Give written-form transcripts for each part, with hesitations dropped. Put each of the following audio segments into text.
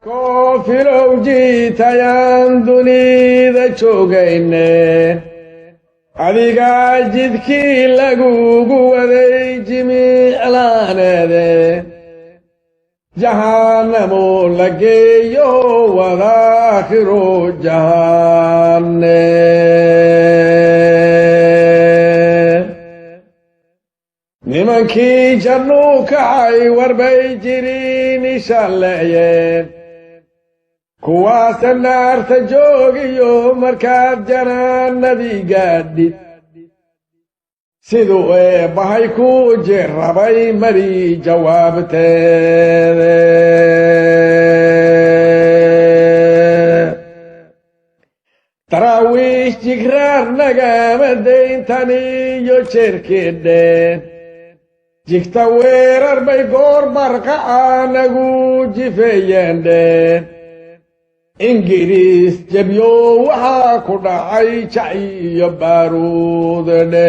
Koofirow jiitayaan dunida joogayne adigaa jidkii lagugu waday jimiclaaneede jahanamo la geeyo wadaakhiro jahanne nimankii jannu kacay warbay jiriin ishalleeyeen kuwaasa naarta joogiyo markaad janaanadii gaadhid siduu eebbahay ku jirrabay mari jawaabteede taraawiish jigraar nagama dayntaniyo jeerkeedheen jigta weerar bay goor barqaca nagu jifeeyeendheen ingiriis jebyo waxaa ku dhacay jac iyo baaruudne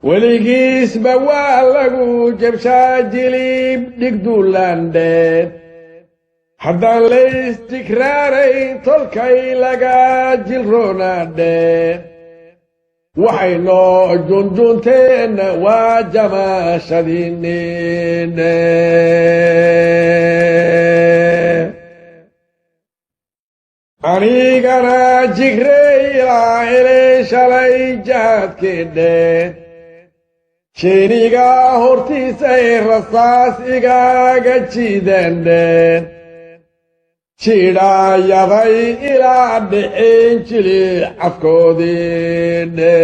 weligiisba waa lagu jebshaa jilib dhigdulandheen haddaan laysjigraarayn tolkay laga jilroonaadheen waxay noo junjunteenna waa jamaashadiinine anigana jigrey ilaa helay shalay jahaadkeedheen sheenigaa hortiisay rasaas igaaga jiideendheen jidhaayaday ilaa dhiceen jili cafkoodiidhe